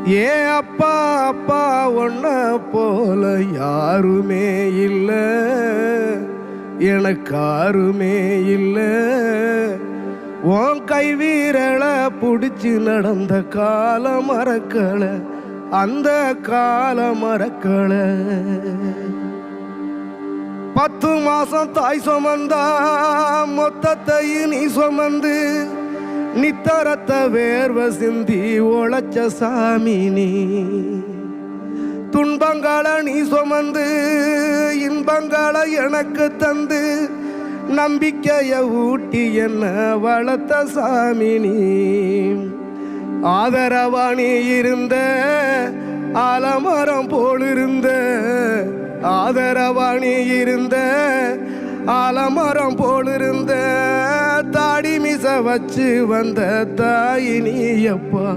ஏ அப்பா அப்பா ஒன்ன போல யாருமே இல்லை, எனக்கு யாருமே இல்லை. உன் கை வீரலை பிடிச்சி நடந்த கால மறக்கலை, அந்த கால மறக்கலை. 10 மாசம் தாய் சுமந்தா மொத்தத்தையும் நீ சுமந்து நித்தரத்த வேர்வை சிந்தி உழைச்ச சாமி நீ. துன்பங்களை நீ சுமந்து இன்பங்களை எனக்கு தந்து நம்பிக்கைய ஊட்டி என்ன வளர்த்த சாமி நீ. ஆதரவா நீ இருந்த ஆலமரம் போலிருந்த, ஆதரவா நீ இருந்த ஆலமரம் போலிருந்த, தாடி மிச வச்சு வந்த தாய் நீ அப்பா.